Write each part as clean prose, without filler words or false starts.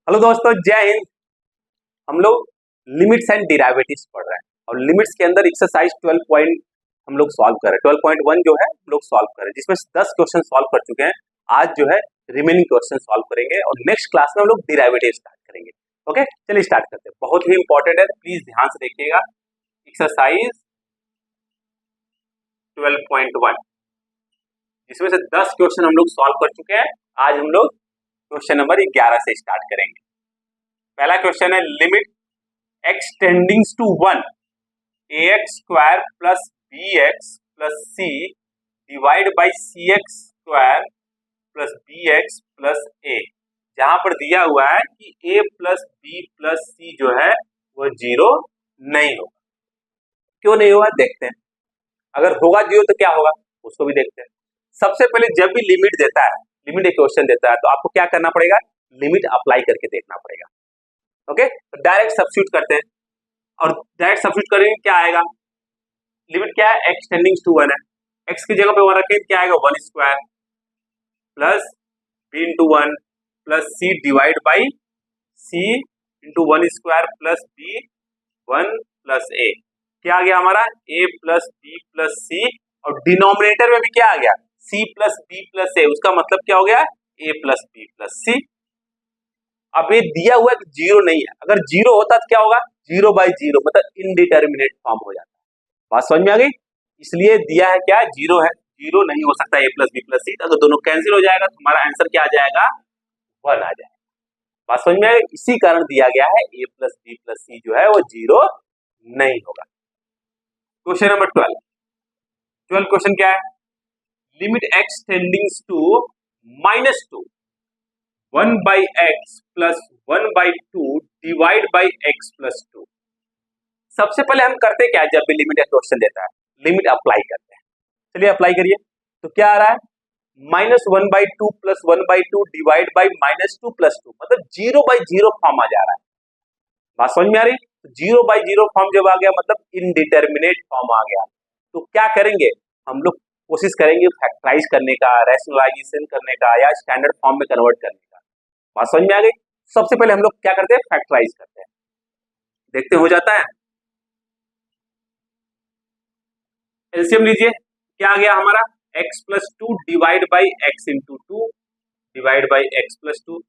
Hello दोस्तों, जय हिंद। हम लोग लिमिट्स एंड डेरिवेटिव्स पढ़ रहे हैं और लिमिट्स के अंदर एक्सरसाइज 12 पॉइंट हम लोग सॉल्व कर रहे हैं। 12.1 जो है हम लोग सॉल्व कर रहे हैं, जिसमें 10 क्वेश्चन सॉल्व कर चुके हैं। आज जो है रिमेनिंग क्वेश्चन सॉल्व करेंगे और नेक्स्ट क्लास में हम लोग डेरिवेटिव स्टार्ट करेंगे। ओके, चलिए स्टार्ट करते हैं। बहुत ही इंपॉर्टेंट है, प्लीज ध्यान से देखिएगा। एक्सरसाइज 12.1 जिसमें से 10 क्वेश्चन हम लोग सॉल्व कर चुके हैं। आज हम लोग क्वेश्चन नंबर 11 से स्टार्ट करेंगे। पहला क्वेश्चन है limit x tendings to 1 ax square plus bx plus c divide by cx square plus bx plus a, जहां पर दिया हुआ है कि a plus b plus c जो है वो जीरो नहीं होगा। क्यों नहीं होगा देखते हैं। अगर होगा जीरो तो क्या होगा उसको भी देखते हैं। सबसे पहले जब भी लिमिट देता है, लिमिट एक क्वेश्चन देता है, तो आपको क्या करना पड़ेगा, लिमिट अप्लाई करके देखना पड़ेगा। ओके, तो डायरेक्ट सब्स्टिट्यूट करते हैं और डायरेक्ट सब्स्टिट्यूट करेंगे, क्या आएगा, लिमिट क्या है, x टेंडिंग्स टू 1 है, x की जगह पे 1 रखें, क्या आएगा 1 square plus b into 1 plus c divide by c into 1 square plus b 1 plus a। क्या आ गया हमारा a plus b plus c, और डिनोमिनेटर में भी क्या आ गया c plus b plus a। उसका मतलब क्या हो गया a plus b plus c। अब ये दिया हुआ है कि जीरो नहीं है, अगर जीरो होता तो क्या होगा, जीरो बाई जीरो मतलब इनडिटर्मिनेट फॉर्म हो जाता है। बात समझ में आ गई। इसलिए दिया है क्या, जीरो है, जीरो नहीं हो सकता a प्लस बी प्लस सी। अगर दोनों कैंसिल हो जाएगा तो हमारा आंसर क्या आ जाएगा, 1 आ जाएगा। बात समझ में आ गई। इसी कारण दिया गया है a प्लस बी प्लस सी जो है वो जीरो नहीं होगा। क्वेश्चन नंबर 12 क्वेश्चन क्या है, limit x tendings to -2 1 by x plus 1 by 2 divide by x plus 2। सबसे पहले हम करते क्या, जब भी लिमिट क्वेश्चन देता है लिमिट अप्लाई करते हैं। चलिए अप्लाई करिए। तो क्या आ रहा है, -1 by 2 plus 1 by 2 divide by -2 plus 2, मतलब 0 बाई 0 फॉर्म आ जा रहा है। बात समझ में आ रही। तो 0 बाई 0 फॉर्म जब आ गया मतलब इनडिटर्मिनेट फॉर्म आ गया। तो क्या करेंगे हम लोग, कोशिश करेंगे फैक्टराइज करने का, रैशनलाइजेशन करने का, या स्टैंडर्ड फॉर्म में कन्वर्ट करने का। बात समझ में आ गई। सबसे पहले हम लोग क्या करते हैं, फैक्टराइज करते हैं, देखते हो जाता है। एलसीएम लीजिए, क्या आ गया हमारा x plus 2 divide by x into 2 divide by x plus 2।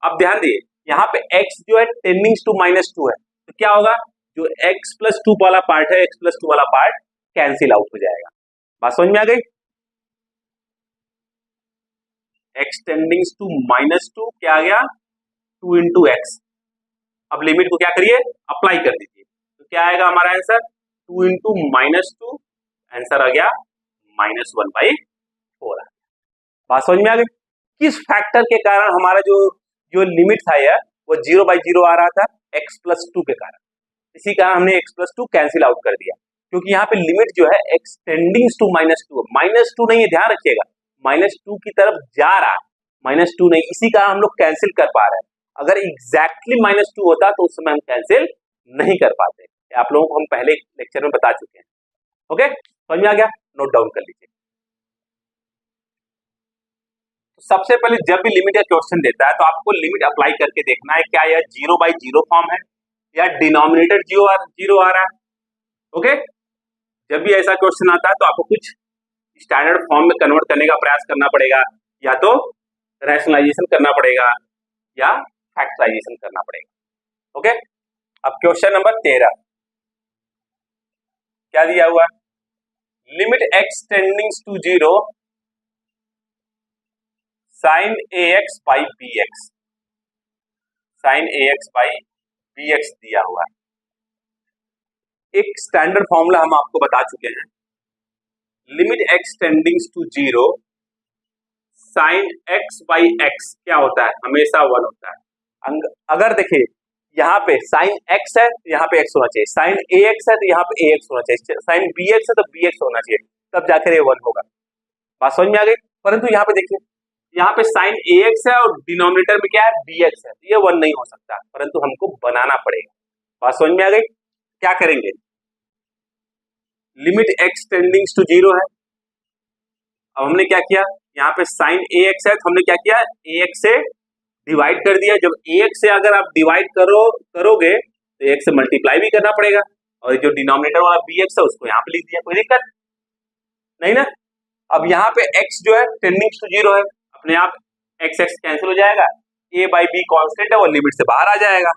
अब ध्यान दिए यहाँ पे x जो है टेंडिंग्स टू -2 है, तो क्या होगा, जो x प्लस 2 वाला पार्ट है, x प्लस 2 वाला पार्ट कैंसिल आउट हो जाएगा। बात समझ में आ गई। x टेंडिंग्स टू -2 क्या आ गया 2 इंटू एक्स। अब लिमिट को क्या करिए, अप्लाई कर दीजिए। तो क्या आएगा हमारा आंसर, 2 इंटू -2, आंसर आ गया -1 बाई 4। बात समझ में आ गई। किस फैक्टर के कारण हमारा जो जो लिमिट था यार वो 0 बाई 0 आ रहा था, x प्लस 2 के कारण। इसी कारण हमने x प्लस 2 कैंसिल आउट कर दिया, क्योंकि यहाँ पे लिमिट जो है x टेंडिंग्स टू -2, -2 नहीं है, ध्यान रखिएगा, -2 की तरफ जा रहा है, -2 नहीं, इसी कारण हम लोग कैंसिल कर पा रहे हैं। अगर एग्जैक्टली -2 होता तो उस समय हम कैंसिल नहीं कर पाते। आप लोगों को हम पहले लेक्चर में बता चुके हैं। ओके, समझ में आ गया, नोट डाउन कर लीजिए। तो सबसे पहले जब भी लिमिट का क्वेश्चन देता है तो आपको लिमिट अप्लाई करके देखना है, क्या यह 0 बाई 0 फॉर्म है या डिनोमिनेटर जीरो आ रहा है। ओके, जब भी ऐसा क्वेश्चन आता है तो आपको कुछ स्टैंडर्ड फॉर्म में कन्वर्ट करने का प्रयास करना पड़ेगा, या तो रैशनलाइजेशन करना पड़ेगा या फैक्टराइजेशन करना पड़ेगा। ओके, अब क्वेश्चन नंबर 13 क्या दिया हुआ है, limit x tendings to 0 sin ax by bx, sin ax by bx दिया हुआ है। एक स्टैंडर्ड फॉर्मूला हम आपको बता चुके हैं, limit x tendings to 0 sin x by x क्या होता है, हमेशा 1 होता है। अगर देखिए यहाँ पे sin x है तो यहाँ पे x होना चाहिए, sin ax है तो यहाँ पे ax होना चाहिए, sin bx है तो bx होना चाहिए, तब जाकर ये 1 होगा। बात समझ में आ गई। परंतु यहाँ पे देखिए, यहाँ पे sin ax है और डिनोमिनेटर में क्या है bx है, ये 1 नहीं हो सकता, परंतु हमको बनाना पड़ेगा। बात समझ में आ गई। क्या करेंगे, लिमिट x टेंडिंग्स टू 0 है। अब हमने क्या किया, यहाँ पे sin ax है तो हमने क्या किया, ax से डिवाइड कर दिया, जब एक से अगर आप डिवाइड करोगे तो एक से मल्टीप्लाई भी करना पड़ेगा, और जो डिनोमिनेटर वाला bx है उसको यहाँ पे लिख दिया, कोई दिक्कत नहीं ना। अब यहाँ पे x जो है टेंडिंग टू जीरो है, अपने आप x x कैंसिल हो जाएगा, a बाई बी कॉन्स्टेंट है वो लिमिट से बाहर आ जाएगा।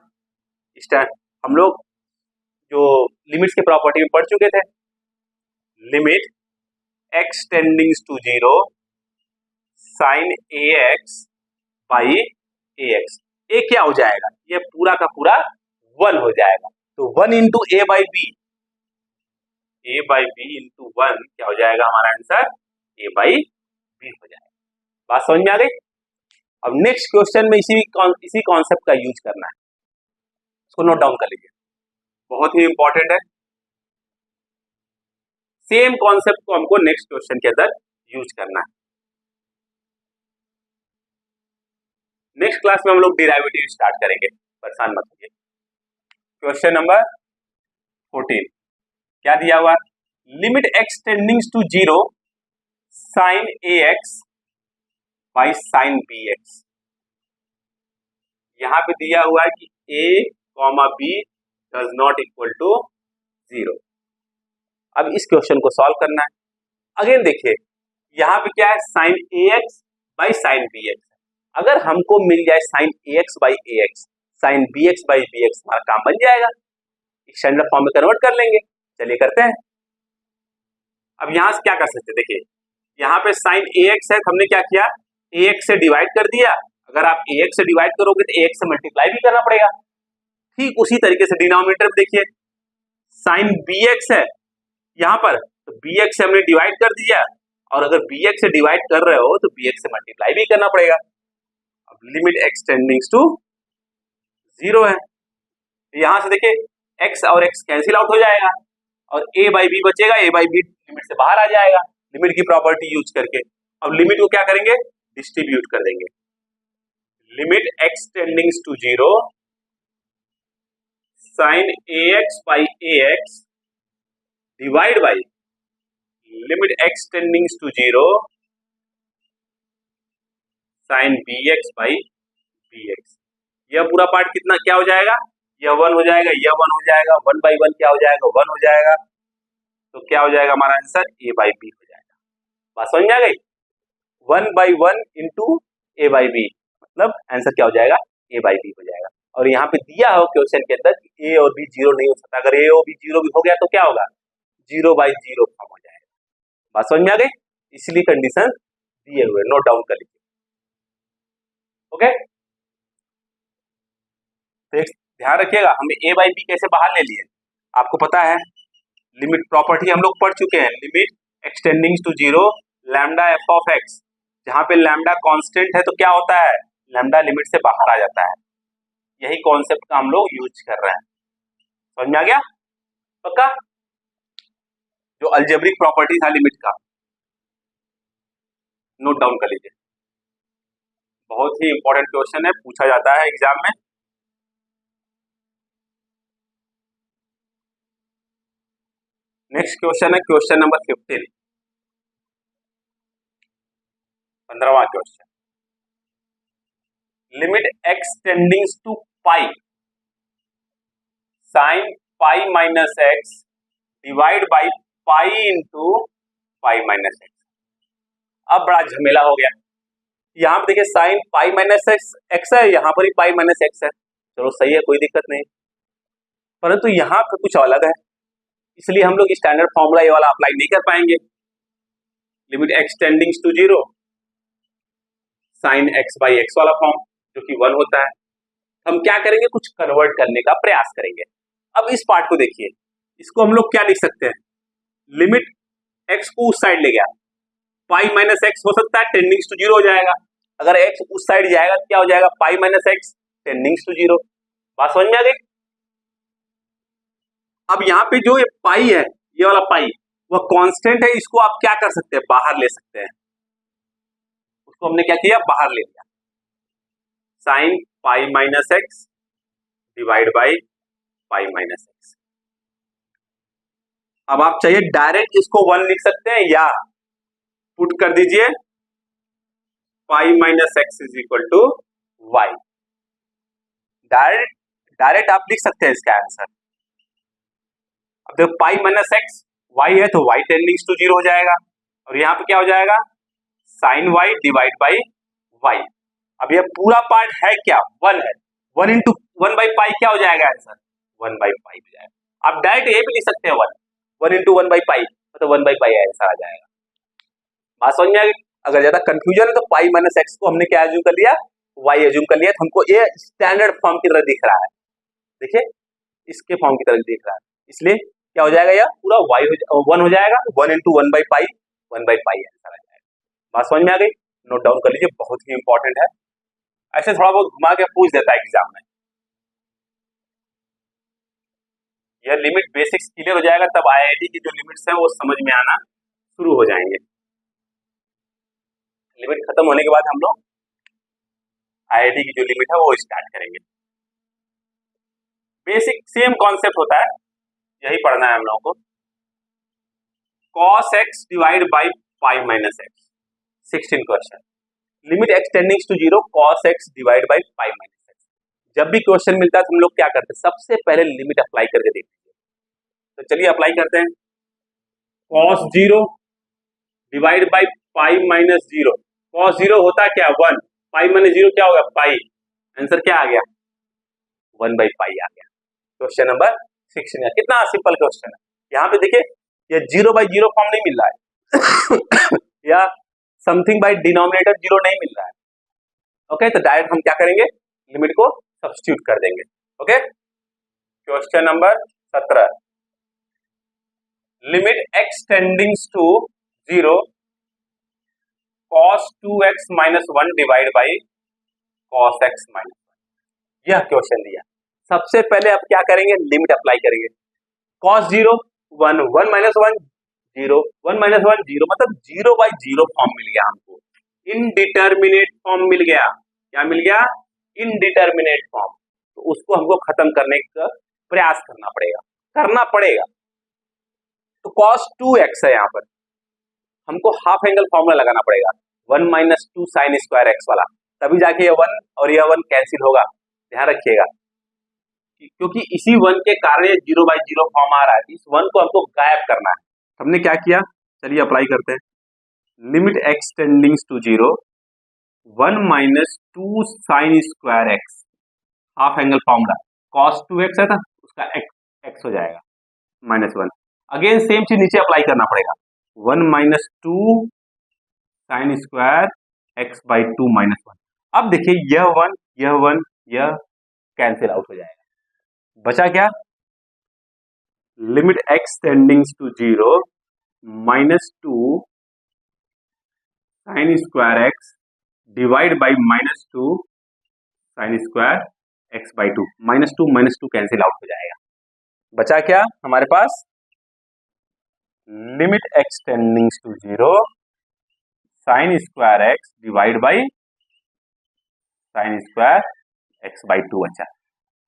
इस टाइम हम लोग जो लिमिट्स के प्रॉपर्टी में पढ़ चुके थे, limit x tending to zero sine ax by ax, ये क्या हो जाएगा, ये पूरा का पूरा 1 हो जाएगा। तो 1 into a by b into 1 क्या हो जाएगा हमारा आंसर, a बाई बी हो जाएगा। बात समझ में आ गई। अब नेक्स्ट क्वेश्चन में इसी कॉन्सेप्ट का यूज करना है, इसको नोट डाउन कर लीजिए, बहुत ही इंपॉर्टेंट है। सेम कॉन्सेप्ट को हमको नेक्स्ट क्वेश्चन के अंदर यूज करना है। नेक्स्ट क्लास में हम लोग डिराइवेटिव स्टार्ट करेंगे, परेशान मत होइए। क्वेश्चन नंबर 14 क्या दिया हुआ, limit x tending to zero sine ax by sine bx। यहां पे दिया हुआ है कि a comma b does not equal to zero. अब इस क्वेश्चन को सॉल्व करना है। अगेन देखिए यहां पे क्या है, sine ax by sine bx। अगर हमको मिल जाए sine ax by ax, sine bx by bx, हमारा काम बन जाएगा, स्टैंडर्ड फॉर्म में कन्वर्ट कर लेंगे। चलिए करते हैं। अब यहां से क्या कर सकते हैं, देखिए यहाँ पे साइन ax है, हमने क्या किया, ax से डिवाइड कर दिया। अगर आप ax से डिवाइड करोगे तो ax से मल्टीप्लाई भी करना पड़ेगा। ठीक उसी तरीके से डिनोमिनेटर में देखिए साइन bx है यहाँ पर, तो bx से हमने डिवाइड कर दिया, और अगर bx से डिवाइड कर रहे हो तो bx से मल्टीप्लाई भी करना पड़ेगा। अब limit x tending to zero है, यहां से देखिए x और x कैंसिल आउट हो जाएगा, और a बाई बी बचेगा, a बाई बी लिमिट से बाहर आ जाएगा लिमिट की प्रॉपर्टी यूज करके। अब लिमिट को क्या करेंगे, डिस्ट्रीब्यूट कर देंगे। Limit x tending to zero sine ax by ax divide by limit x tending to zero sine bx by bx। यह पूरा पार्ट कितना क्या हो जाएगा, यह 1 हो जाएगा, यह 1 हो जाएगा, 1 बाई 1 क्या हो जाएगा, 1 हो जाएगा। तो क्या हो जाएगा हमारा आंसर, a बाई बी हो जाएगा। बात समझ में आ गई, 1 by 1 into a by b, मतलब आंसर क्या हो जाएगा, a बाई बी हो जाएगा। और यहाँ पे दिया हो क्वेश्चन के अंदर कि a और b जीरो नहीं हो सकता, अगर a और b जीरो भी हो गया तो क्या होगा, 0 बाई 0 फॉर्म हो जाएगा। बात समझ में आ गई, इसलिए कंडीशन दिए हुए, नोट डाउन कर लीजिए। ओके, तो एक ध्यान रखिएगा, हमने a बाई बी कैसे बाहर ले लिए, आपको पता है लिमिट प्रॉपर्टी हम लोग पढ़ चुके हैं। Limit x tending to zero lambda f of x, जहां पे लैम्डा कांस्टेंट है तो क्या होता है, लैम्डा लिमिट से बाहर आ जाता है। यही कॉन्सेप्ट का हम लोग यूज कर रहे हैं, समझ में आ गया पक्का। जो अलजेब्रिक प्रॉपर्टी था लिमिट का, नोट डाउन कर लीजिए, बहुत ही इंपॉर्टेंट क्वेश्चन है, पूछा जाता है एग्जाम में। नेक्स्ट क्वेश्चन है क्वेश्चन नंबर 15, 15वां question. Limit x tending to pi sine pi minus x divide by pi into pi minus x. अब बड़ा झमेला हो गया, यहाँ पे देखिए साइन पाई माइनस एक्स है, यहाँ पर ही पाई माइनस एक्स है, चलो सही है, कोई दिक्कत नहीं, परंतु यहाँ पे कुछ अलग है, इसलिए हम लोग स्टैंडर्ड फॉर्मूला ये वाला अप्लाई नहीं कर पाएंगे। Limit x tending to zero sine x by x वाला फॉर्म जो कि 1 होता है, हम क्या करेंगे, कुछ कन्वर्ट करने का प्रयास करेंगे। अब इस पार्ट को देखिए, इसको हम लोग क्या लिख सकते हैं, लिमिट x को उस साइड ले गया, पाई माइनस एक्स हो सकता है, टेंडिंग टू जीरो हो जाएगा। अगर x उस साइड जाएगा तो क्या हो जाएगा, pi minus x tending to zero. बात समझ में आ गई। अब यहाँ पे जो ये पाई है, ये वाला पाई वह कांस्टेंट है, इसको आप क्या कर सकते हैं, बाहर ले सकते हैं। उसको हमने क्या किया, बाहर ले लिया, sign pi minus x divide by pi minus x. अब आप चाहिए डायरेक्ट इसको 1 लिख सकते हैं, या पुट कर दीजिए pi minus x is equal to y. Direct direct आप लिख सकते हैं इसका आंसर। अब देखो पाई माइनस एक्स वाई है तो वाई टेंडिंग्स टू जीरो हो जाएगा, और यहाँ पे क्या हो जाएगा sine y divide by y. अब ये पूरा पार्ट है क्या, वन है, one into one by pi क्या हो जाएगा आंसर, वन बाई पाई हो जाएगा। आप डायरेक्ट ये भी लिख सकते हैं वन इंटू वन बाई पाई, मतलब वन बाई पाई आंसर आ जाएगा। बात समझ में आ गई। अगर ज्यादा कंफ्यूजन है तो पाई माइनस एक्स को हमने क्या एज्यूम कर लिया, वाई एज्यूम कर लिया, तो हमको ये स्टैंडर्ड फॉर्म की तरह दिख रहा है, देखिए इसके फॉर्म की तरह दिख रहा है, इसलिए क्या हो जाएगा, यह पूरा वाई वन हो जाएगा, one into one by pi answer आ जाएगा। बात समझ में आ गई, नोट डाउन कर लीजिए, बहुत ही इंपॉर्टेंट है, ऐसे थोड़ा बहुत घुमा के पूछ देता है एग्जाम में। यह लिमिट बेसिक्स क्लियर हो जाएगा तब आईआईटी की जो लिमिट्स है वो समझ में आना शुरू हो जाएंगे। लिमिट खत्म होने के बाद हम लोग आईआईटी की जो लिमिट है वो स्टार्ट करेंगे। बेसिक सेम कॉन्सेप्ट होता है, यही पढ़ना है हम लोगों को। cos x divide by pi minus x, 16 question. Limit x tending to zero cos x divide by pi minus x. जब भी क्वेश्चन मिलता है तो हम लोग क्या करते हैं, सबसे पहले लिमिट अप्लाई करके देखते हैं। तो चलिए अप्लाई करते हैं। cos zero divide by pi minus zero. cos zero होता है क्या, वन, पाई माइनस जीरो क्या होगा पाई, आंसर क्या आ गया, वन बाई पाई आ गया। क्वेश्चन नंबर 16 कितना सिंपल क्वेश्चन है। यहाँ पे देखिए ये जीरो बाई जीरो फॉर्म नहीं मिल रहा है या समथिंग बाई डिनोमिनेटर जीरो नहीं मिल रहा है। ओके, तो डायरेक्ट हम क्या करेंगे, लिमिट को सब्स्टिट्यूट कर देंगे। Okay, question number 17, limit x tendings to zero cos 2x minus one divide by cos x minus one. यह क्वेश्चन दिया। सबसे पहले अब क्या करेंगे, लिमिट अप्लाई करेंगे। cos zero one, one minus one zero, one minus one zero, मतलब zero by zero form मिल गया हमको, इनडिटर्मिनेट फॉर्म मिल गया। क्या मिल गया, इनडिटर्मिनेट फॉर्म। तो उसको हमको खत्म करने का प्रयास करना पड़ेगा। तो cos 2x है, यहाँ पर हमको हाफ एंगल फॉर्मूला लगाना पड़ेगा, one minus two sine square x वाला, तभी जाके ये वन और यह वन कैंसिल होगा। ध्यान रखिएगा, क्योंकि इसी वन के कारण ये जीरो बाई जीरो फॉर्म आ रहा है, इस वन को हमको गायब करना है। हमने क्या किया, चलिए अप्लाई करते हैं। Limit x tendings to zero one minus two sine square x, half angle formula, cos 2x है था उसका x हो जाएगा माइनस वन। अगेन सेम चीज नीचे अप्लाई करना पड़ेगा, one minus two sine square x by two minus one. अब देखिए यह कैंसिल आउट हो जाएगा, बचा क्या, limit x tendings to zero minus two sine square x divide by minus two sine square x by two, minus two cancel out हो जाएगा। बचा क्या हमारे पास, limit x tendings to zero sine square x divide by sine square x by two. अच्छा,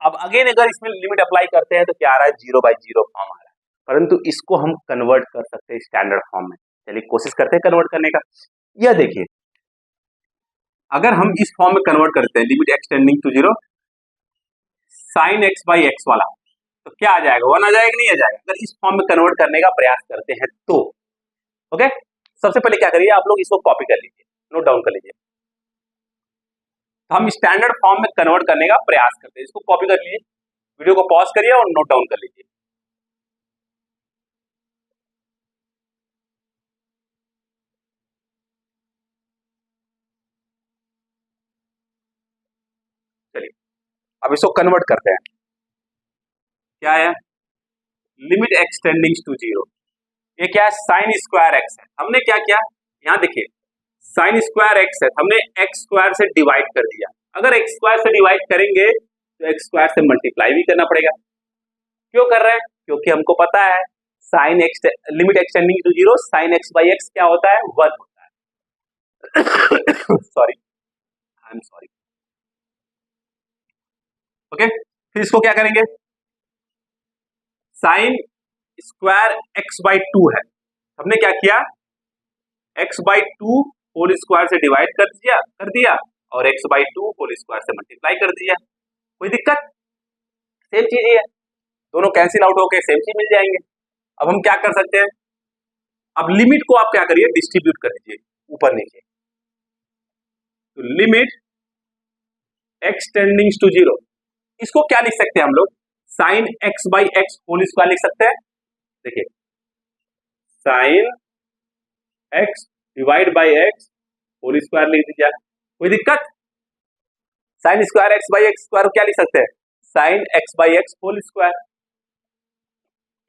अब again अगर इसमें लिमिट अप्लाई करते हैं तो क्या आ रहा है, जीरो बाई जीरो फॉर्म आ रहा है, परंतु इसको हम कन्वर्ट कर सकते हैं स्टैंडर्ड फॉर्म में। चलिए कोशिश करते हैं कन्वर्ट करने का। यह देखिए अगर हम इस फॉर्म में कन्वर्ट करते हैं, limit x tending to zero sine x by x वाला, तो क्या आ जाएगा, वन आ जाएगा, नहीं आ जाएगा। अगर इस फॉर्म में कन्वर्ट करने का प्रयास करते हैं तो ओके, सबसे पहले क्या करिए आप लोग, इसको कॉपी कर लीजिए, नोट डाउन कर लीजिए। तो हम स्टैंडर्ड फॉर्म में कन्वर्ट करने का प्रयास करते हैं, इसको कॉपी कर लीजिए, वीडियो को पॉज करिए और नोट डाउन कर लीजिए। चलिए अब इसको कन्वर्ट करते हैं। क्या है, limit x tendings to zero, ये क्या है, साइन स्क्वायर एक्स है। हमने क्या किया, यहाँ देखिए साइन स्क्वायर एक्स है, हमने एक्स स्क्वायर से डिवाइड कर दिया। अगर एक्स स्क्वायर से डिवाइड करेंगे तो एक्स स्क्वायर से मल्टीप्लाई भी करना पड़ेगा। क्यों कर रहे हैं, क्योंकि हमको पता है sine x, limit x tending to zero sine x by x क्या होता है, वन होता है sorry, I am sorry. Okay, फिर इसको क्या करेंगे, sine square x by two है, हमने क्या किया, x by two whole square से डिवाइड कर दिया, और x/2 होल स्क्वायर से मल्टीप्लाई कर दीजिए। कोई दिक्कत? सेम चीज ही है, दोनों कैंसिल आउट होके सेम चीज मिल जाएंगे। अब हम क्या कर सकते हैं, अब लिमिट को आप क्या करिए, डिस्ट्रीब्यूट कर दीजिए ऊपर नीचे। तो लिमिट x टेंडिंग्स टू 0, इसको क्या लिख सकते हैं हम लोग, साइन x/x होल स्क्वायर लिख सकते हैं। देखिए sine x divide by x whole square लिख दीजिए। कोई दिक्कत? साइन स्क्वायर x/x स्क्वायर क्या लिख सकते हैं, sine x/x whole square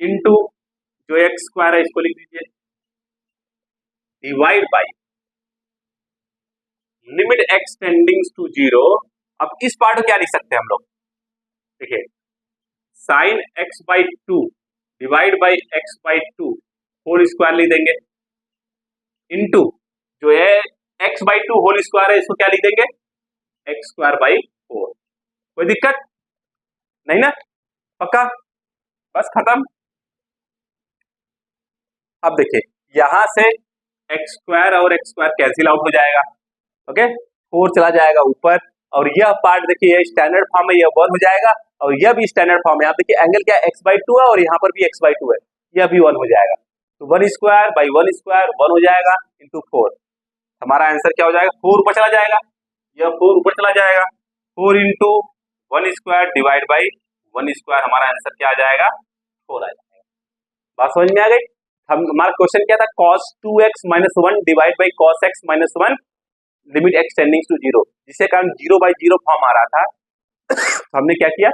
into जो x स्क्वायर है इसको लिख दीजिए, divide by limit x tendings to 0। अब इस पार्ट को क्या लिख सकते हैं हम लोग, देखिए sine x/2 divide by x/2 whole square लिख देंगे, इंटू जो है x/2 होल स्क्वायर है इसको क्या लिख देंगे, x²/4। कोई दिक्कत नहीं ना, पक्का? बस खत्म। अब देखिए यहां से x² और x² कैंसिल आउट हो जाएगा, ओके, 4 चला जाएगा ऊपर, और यह पार्ट देखिए स्टैंडर्ड फॉर्म में यह 1 हो जाएगा, और यह भी स्टैंडर्ड फॉर्म है। आप देखिए एंगल क्या है, x/2 है, और यहाँ पर भी x/2 है, यह भी 1 हो जाएगा। तो 1² 1 हो जाएगा इंटू 4। हमारा आंसर क्या हो जाएगा, 4 ऊपर चला जाएगा, यह 4 ऊपर चला जाएगा, 4 इंटू 1² डिवाइड बाई 1², हमारा आंसर क्या आ जाएगा, 4 आ जाएगा। बात समझ में आ गई? हमारा क्वेश्चन क्या था, cos 2x - 1 divide by cos x - 1 limit x tendings to 0, जिसके कारण 0/0 फॉर्म आ रहा था। तो हमने क्या किया,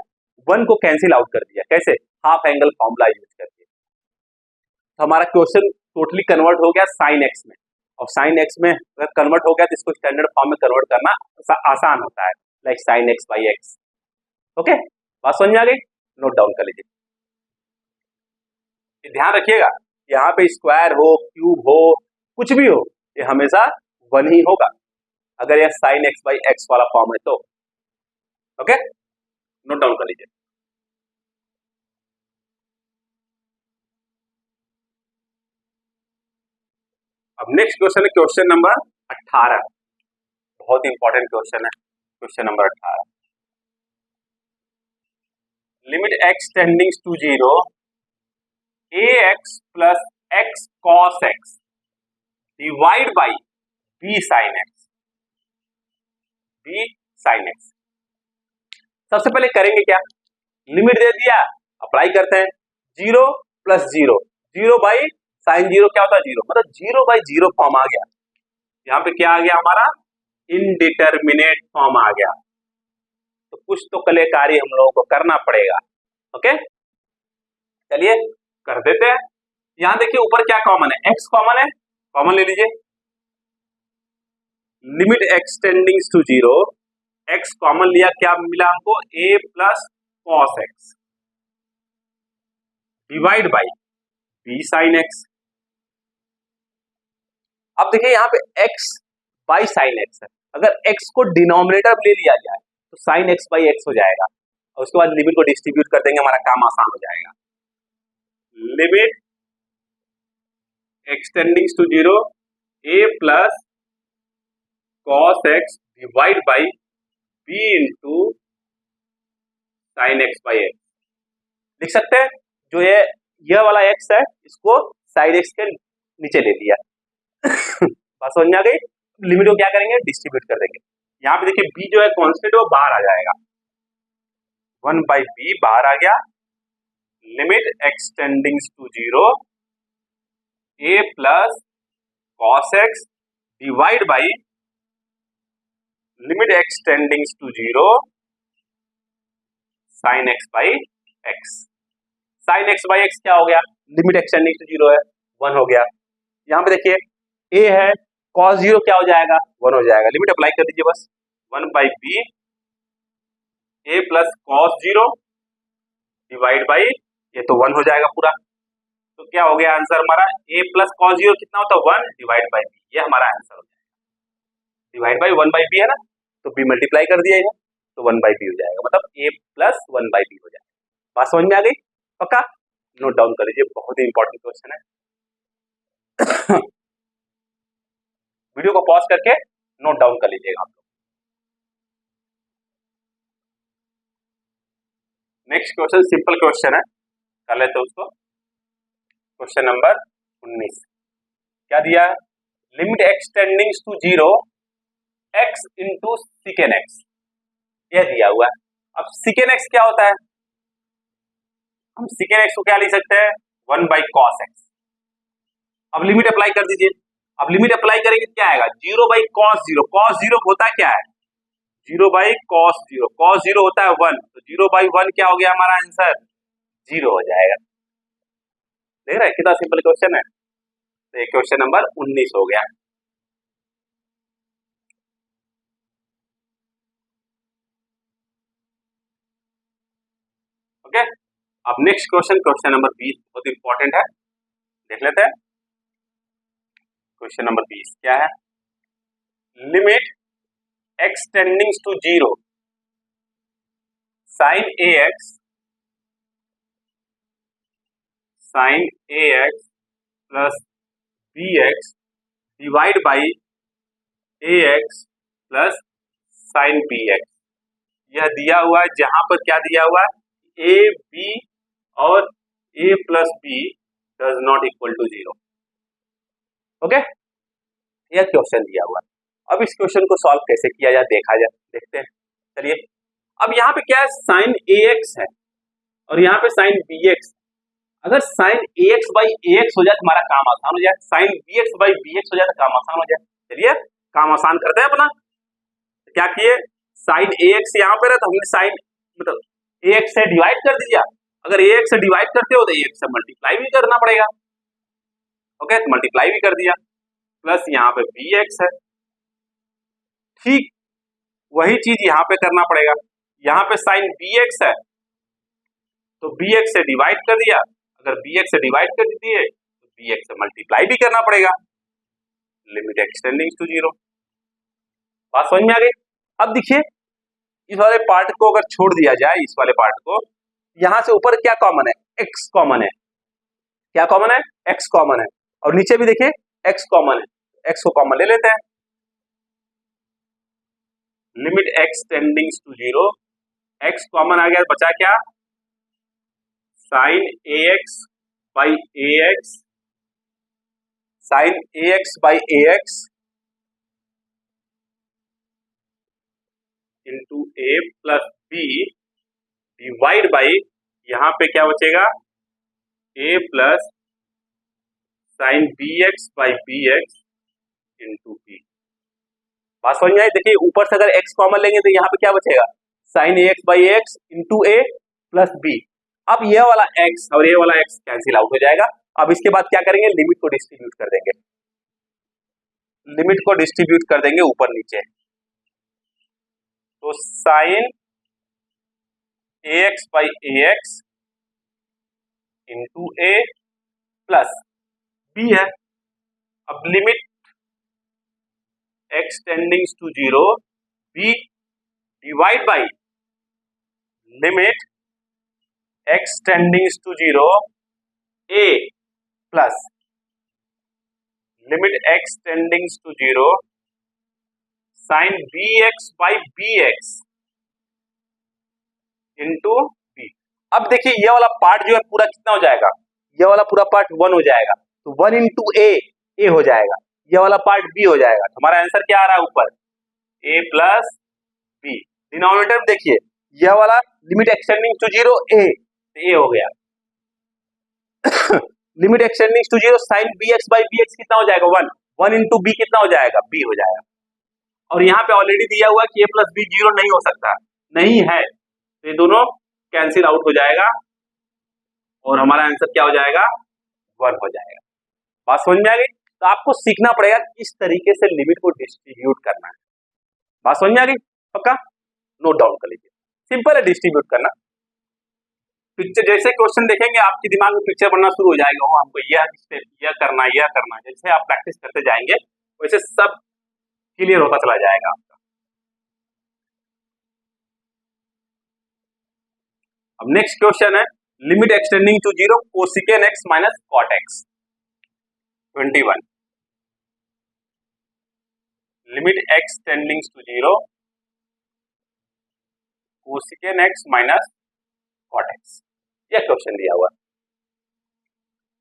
1 को कैंसिल आउट कर दिया, कैसे, हाफ एंगल फॉर्मूला यूज करके। तो हमारा क्वेश्चन टोटली कन्वर्ट हो गया साइन एक्स में, और साइन एक्स में अगर कन्वर्ट हो गया तो इसको स्टैंडर्ड फॉर्म में कन्वर्ट करना आसान होता है, लाइक साइन x/x। ओके, बात समझ में आ गई? नोट डाउन कर लीजिए, ध्यान रखिएगा, यहाँ पे स्क्वायर हो, क्यूब हो, कुछ भी हो, ये हमेशा 1 ही होगा अगर यह साइन x/x वाला फॉर्म है तो। ओके, नोट डाउन कर लीजिए। अब नेक्स्ट क्वेश्चन है क्वेश्चन नंबर 18, बहुत इंपॉर्टेंट क्वेश्चन है, question number 18। Limit x tendings to 0 ax plus x cos x divide by b sin x, b sin x। सबसे पहले करेंगे क्या, लिमिट दे दिया, अप्लाई करते हैं, 0 + 0, 0 बाई साइन 0 क्या होता है 0, मतलब 0/0 फॉर्म आ गया। यहाँ पे क्या आ गया हमारा, इनडिटरमिनेट फॉर्म आ गया। तो कुछ तो कलेकारी हम लोगों को करना पड़ेगा। ओके, चलिए कर देते हैं। यहाँ देखिए ऊपर क्या कॉमन है, x कॉमन है, कॉमन ले लीजिए, limit x tendings to 0, x common लिया, क्या मिला हमको, a plus cos x divide by b sin x। अब देखिए यहाँ पे x बाई साइन x है, अगर x को डिनोमिनेटर में ले लिया जाए तो साइन x/x हो जाएगा, और उसके बाद लिमिट को डिस्ट्रीब्यूट कर देंगे, हमारा काम आसान हो जाएगा। Limit x tendings to 0 a plus cos x divide by b into sine x/x लिख सकते हैं। जो यह वाला x है इसको साइड x के नीचे ले लिया। बात समझ में आ गई? लिमिट को क्या करेंगे, डिस्ट्रीब्यूट कर देंगे। यहाँ पे देखिए b जो है कांस्टेंट है वो बाहर आ जाएगा, 1/b बाहर आ गया, limit x tendings to 0 a plus cos x divide by limit x tendings to 0 sine x/x। Sine x/x क्या हो गया, लिमिट x टेंडिंग्स टू 0 है, 1 हो गया। यहाँ पे देखिए a है, cos 0 क्या हो जाएगा, 1 हो जाएगा, लिमिट अप्लाई कर दीजिए बस, 1/b a plus cos 0 divide by, ये तो 1 हो जाएगा पूरा। तो क्या हो गया आंसर हमारा, a प्लस cos 0 कितना होता है, 1 डिवाइड बाई b, ये हमारा आंसर हो जाएगा। डिवाइड बाई 1/b है ना, तो b मल्टीप्लाई कर दिया, तो 1/b हो जाएगा, मतलब a प्लस 1/b हो जाएगा। बात समझ में आ गई? पक्का? नोट डाउन कर लीजिए, बहुत ही इंपॉर्टेंट क्वेश्चन है। वीडियो को पॉज करके नोट डाउन कर लीजिएगा आप लोग। नेक्स्ट क्वेश्चन सिंपल क्वेश्चन है, कर लेते हैं उसको। क्वेश्चन नंबर 19 क्या दिया है? Limit x tendings to 0 x into secant x, यह दिया हुआ है। अब सिकेन एक्स क्या होता है? हम सिकेन एक्स को क्या लिख सकते हैं? 1 बाई कॉस एक्स। अब लिमिट अप्लाई कर दीजिए। अब लिमिट अप्लाई करेंगे क्या आएगा? 0 बाई कॉस 0। कॉस 0 होता क्या है? 0 बाई कॉस 0। कॉस 0 होता है 1, तो 0 बाई 1 क्या हो गया हमारा आंसर? 0 हो जाएगा। देख रहे हैं कितना सिंपल क्वेश्चन है। तो ये क्वेश्चन नंबर 19 हो गया। ओके, अब नेक्स्ट क्वेश्चन, क्वेश्चन नंबर 20 बहुत इंपॉर्टेंट है, देख लेते हैं। क्वेश्चन नंबर 20 क्या है? Limit x tendings to 0 sine a x plus b x divide by a x plus sine b x, यह दिया हुआ है। जहां पर क्या दिया हुआ है? ए बी और a plus b does not equal to 0। Okay, यह क्वेश्चन दिया हुआ है। अब इस क्वेश्चन को सॉल्व कैसे किया जाए देखा जाए, देखते हैं। चलिए, अब यहाँ पे क्या है? साइन ए एक्स है और यहाँ पे साइन बी एक्स। अगर sine a x by a x हो जाए तो हमारा काम आसान हो जाए, sine b x by b x हो जाए तो काम आसान हो जाए। चलिए काम आसान करते हैं अपना। क्या किए? साइन ए एक्स यहाँ पे रहा तो हमने साइन मतलब ए एक्स से डिवाइड कर दिया। अगर ए एक्स से डिवाइड करते हो तो ए एक्स से मल्टीप्लाई भी करना पड़ेगा। ओके, तो मल्टीप्लाई भी कर दिया, प्लस यहाँ पे बी एक्स है। ठीक वही चीज यहाँ पे करना पड़ेगा। यहाँ पे साइन बी एक्स है तो बी एक्स से डिवाइड कर दिया। अगर बी एक्स से डिवाइड कर दिए तो बी एक्स से मल्टीप्लाई भी करना पड़ेगा। Limit x tendings to 0। बात समझ में आ गई? अब देखिए, इस वाले पार्ट को अगर छोड़ दिया जाए, इस वाले पार्ट को, यहां से ऊपर क्या कॉमन है? एक्स कॉमन है। क्या कॉमन है? एक्स कॉमन है। और नीचे भी देखिए एक्स कॉमन है, एक्स को कॉमन ले लेते हैं। Limit x tendings to 0, x common आ गया, बचा क्या? Sine a x by a x, sine a x by a x into a plus b divide by, यहां पे क्या बचेगा? A plus sine b x by b x into b. बात समझ में आई? देखिए ऊपर से अगर x कॉमन लेंगे तो यहाँ पे क्या बचेगा? Sine a x by x into a plus b. अब ये वाला x और ये वाला x कैंसिल आउट हो जाएगा। अब इसके बाद क्या करेंगे? लिमिट को डिस्ट्रीब्यूट कर देंगे, लिमिट को डिस्ट्रीब्यूट कर देंगे ऊपर नीचे। तो sine a x by a x into a plus b है। अब limit x tendings to 0 b divide by limit x tendings to 0 a plus limit x tendings to 0 sine b x by b x into b. अब देखिए ये वाला part जो है पूरा कितना हो जाएगा? ये वाला पूरा पार्ट 1 हो जाएगा, तो 1 इंटू ए हो जाएगा। ये वाला पार्ट बी हो जाएगा। तो हमारा आंसर क्या आ रहा है ऊपर? ए प्लस बी। डिनोमिनेटर देखिए, यह वाला लिमिट एक्सटेंडिंग टू 0 ए हो गया limit x tending to 0 sine b x by b x कितना हो जाएगा? 1। 1 इंटू बी कितना हो जाएगा? बी हो जाएगा। और यहाँ पे ऑलरेडी दिया हुआ कि ए प्लस बी 0 नहीं हो सकता, नहीं है, तो ये दोनों कैंसिल आउट हो जाएगा और हमारा आंसर क्या हो जाएगा? 1 हो जाएगा। बात समझ में आ गई? तो आपको सीखना पड़ेगा किस तरीके से लिमिट को डिस्ट्रीब्यूट करना है। बात समझ में आ गई? पक्का नोट डाउन कर लीजिए, सिंपल है डिस्ट्रीब्यूट करना। पिक्चर जैसे क्वेश्चन देखेंगे आपके दिमाग में पिक्चर बनना शुरू हो जाएगा, हो हमको यह स्टेप यह करना, यह करना। जैसे आप प्रैक्टिस करते जाएंगे वैसे सब क्लियर होता चला जाएगा आपका। अब नेक्स्ट क्वेश्चन है limit x tending to 0 cosecant x minus cot x. 21 limit x tending to 0 cosecant x minus cot x. यह क्वेश्चन दिया हुआ।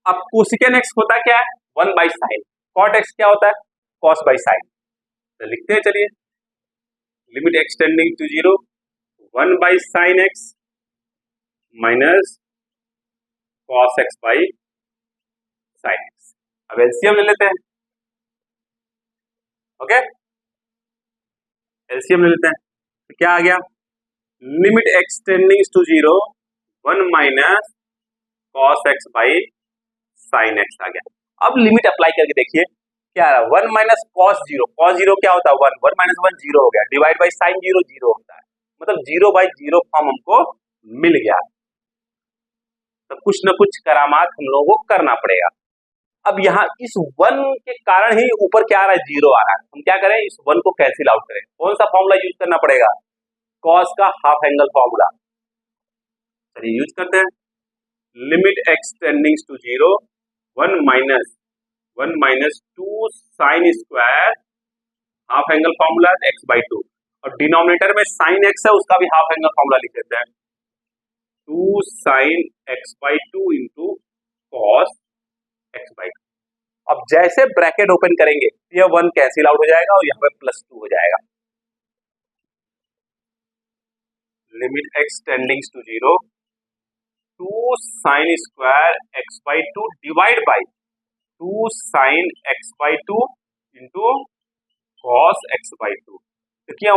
अब कोसिकेन एक्स होता क्या है 1 बाई साइन, कॉट एक्स क्या होता है कॉस बाई साइन। तो लिखते हैं चलिए, limit x tending to 0 1 by sine x minus cos x by sine x. अब एलसीएम ले लेते हैं। ओके, एलसीएम ले लेते हैं तो क्या आ गया, limit x tending to 0 1 minus cos x by sine x आ गया। अब लिमिट अप्लाई करके देखिए क्या आ रहा है 1 माइनस कॉस 0, कॉस 0 क्या होता है 1, 1 माइनस 1 0 हो गया, डिवाइड बाई साइन 0 0 होता है, मतलब 0 बाई 0 फॉर्म हमको मिल गया। तो कुछ न कुछ करामात हम लोगों को करना पड़ेगा। अब यहाँ इस 1 के कारण ही ऊपर क्या आ रहा है 0 आ रहा है, हम क्या करें इस 1 को कैंसिल आउट करें, कौन सा फॉर्मूला यूज करना पड़ेगा, कॉस का हाफ एंगल फॉर्मूला। चलिए यूज करते हैं, limit x tending to 0 1 minus 2 sine square half angle formula x by 2, और डिनोमिनेटर में साइन एक्स है उसका भी हाफ एंगल फॉर्मूला लिख देते हैं 2 sine x by 2 into cos x by 2। अब जैसे ब्रैकेट ओपन करेंगे यह 1 कैंसिल आउट हो जाएगा और यहाँ पे +2 हो जाएगा। Limit x tending to 0 2 sine square x by 2 divide by 2 sine x by 2 into cos x by 2। देखिए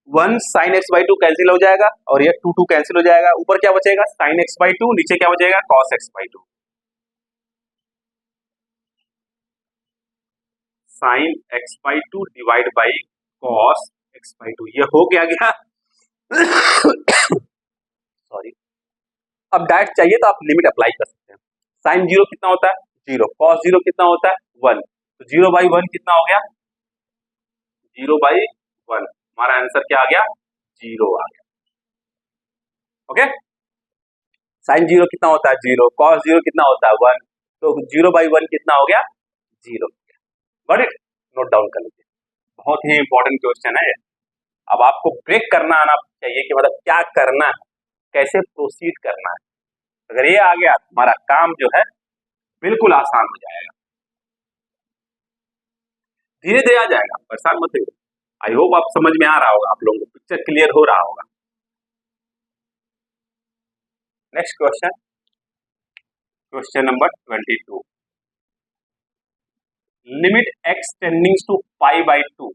1 साइन एक्स बाई 2 कैंसिल हो जाएगा और ये 2 कैंसिल हो जाएगा, ऊपर क्या बचेगा साइन एक्स बाई 2, नीचे क्या बचेगा cos x by 2। Sine x by 2 divide by cos x by 2, ये हो गया सॉरी। अब डायरेक्ट चाहिए तो आप लिमिट अप्लाई कर सकते हैं। साइन 0 कितना होता है 0, कॉस 0 कितना होता है 1, तो 0 बाई 1 कितना हो गया 0 बाई 1, हमारा आंसर क्या आ गया 0 आ गया। ओके, साइन 0 कितना होता है 0, कॉस 0 कितना होता है 1, तो 0 बाई 1 कितना हो गया 0। गॉट इट, नोट डाउन कर लीजिए, बहुत ही इंपॉर्टेंट क्वेश्चन है। अब आपको ब्रेक करना आना चाहिए कि मतलब क्या करना है, कैसे प्रोसीड करना है। अगर ये आ गया हमारा काम जो है बिल्कुल आसान हो जाएगा, धीरे धीरे आ जाएगा, परेशान मत होइए। आई होप आप समझ में आ रहा होगा, आप लोगों को पिक्चर क्लियर हो रहा होगा। Next question, question number 22, limit x tending to pi by 2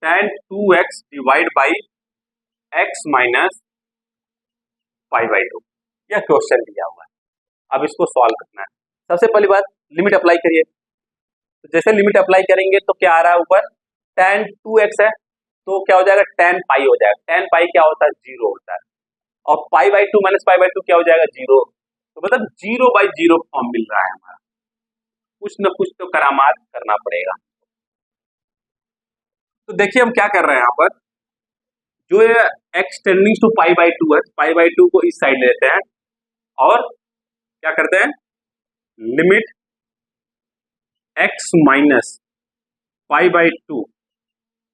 tan 2x divide by x minus pi by 2, यह क्वेश्चन दिया हुआ है। अब इसको सॉल्व करना है। सबसे पहली बात लिमिट अप्लाई करिए, तो जैसे लिमिट अप्लाई करेंगे तो क्या आ रहा है ऊपर tan 2x है तो क्या हो जाएगा tan पाई हो जाएगा, tan पाई क्या होता है 0 होता है, और पाई बाई 2 माइनस पाई बाई 2 क्या हो जाएगा 0, तो मतलब 0 बाई 0 फॉर्म मिल रहा है हमारा। कुछ न कुछ तो करामात करना पड़ेगा। तो देखिए हम क्या कर रहे हैं यहाँ पर, जो ये x tending to pi by 2 है, पाई बाई 2 को इस साइड लेते हैं और क्या करते हैं limit x minus pi by 2,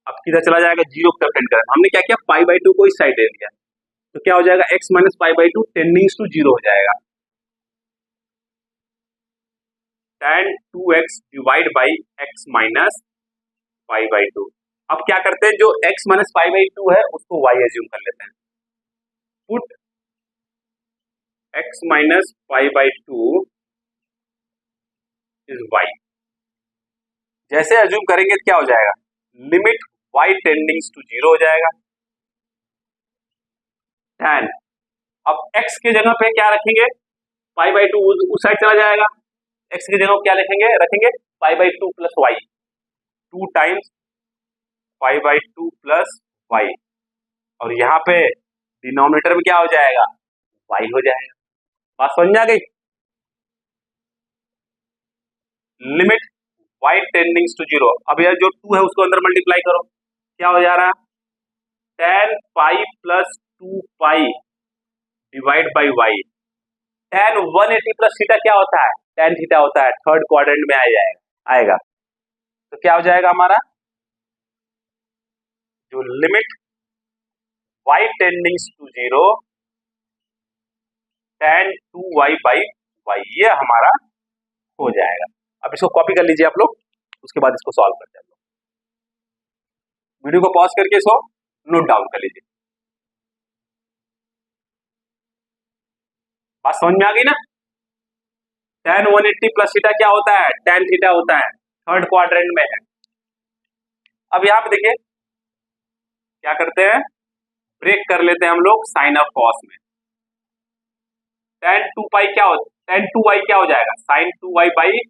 अब किधर चला जाएगा 0 की तरफ टेंड करें। हमने क्या किया पाई बाई 2 को इस साइड ले लिया, तो क्या हो जाएगा x minus pi by 2 tending to 0 हो जाएगा, tan 2x divide by x minus pi by 2। अब क्या करते हैं जो x माइनस पाई बाई 2 है उसको y एज्यूम कर लेते हैं, put x minus pi by 2 is y। जैसे एज्यूम करेंगे क्या हो जाएगा लिमिट y टेंडिंग टू 0 हो जाएगा, tan अब x के जगह पे क्या रखेंगे पाई बाई 2 उस साइड चला जाएगा, x की जगह क्या लिखेंगे रखेंगे pi by 2 plus y, 2 times pi by 2 plus y, और यहाँ पे डिनोमिनेटर में क्या हो जाएगा y हो जाएगा। बात समझ आ गई। लिमिट y टेंडिंग टू 0, अब यह जो 2 है उसको अंदर मल्टीप्लाई करो, क्या हो जा रहा है tan pi plus 2 pi divide by y, tan 180 plus theta क्या होता है tan थीटा होता है, थर्ड क्वाड्रेंट में आएगा, तो क्या हो जाएगा हमारा जो limit y tendings to 0 tan 2y by y, ये हमारा हो जाएगा। अब इसको कॉपी कर लीजिए आप लोग, उसके बाद इसको सॉल्व करते हैं। वीडियो को पॉज करके इसको नोट डाउन कर लीजिए। बात समझ में आ गई ना? tan 180 प्लस थीटा क्या होता है? tan थीटा होता है, थर्ड क्वाड्रेंट में है। अब यहाँ पे देखिए क्या करते हैं, ब्रेक कर लेते हैं हम लोग साइन ऑफ कॉस में। tan 2y क्या हो जाएगा? Sign 2y by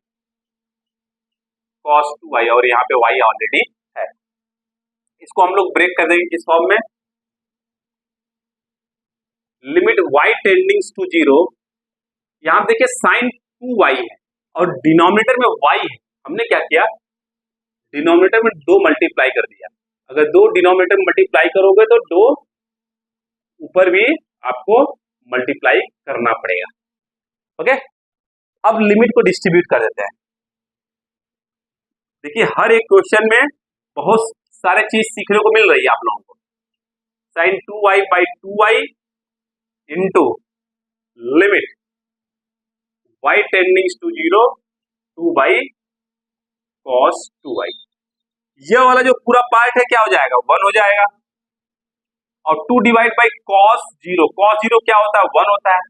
cos 2y, और यहाँ पे y ऑलरेडी है। इसको हम लोग ब्रेक कर देंगे किस फॉर्म में? लिमिट y टेंडिंग्स टू 0, यहाँ पे देखिए साइन 2y है और डिनोमिनेटर में y है। हमने क्या किया, डिनोमिनेटर में 2 मल्टीप्लाई कर दिया। अगर 2 डिनोमिनेटर में मल्टीप्लाई करोगे तो 2 ऊपर भी आपको मल्टीप्लाई करना पड़ेगा। ओके, अब लिमिट को डिस्ट्रीब्यूट कर देते हैं। देखिए हर एक क्वेश्चन में बहुत सारे चीज सीखने को मिल रही है आप लोगों को। Sine 2y by 2y into limit y tendings to 0 2 by cos 2y, ये वाला जो पूरा पार्ट है क्या हो जाएगा? 1 हो जाएगा। और 2 डिवाइड बाई cos 0, cos 0 क्या होता है? 1 होता है।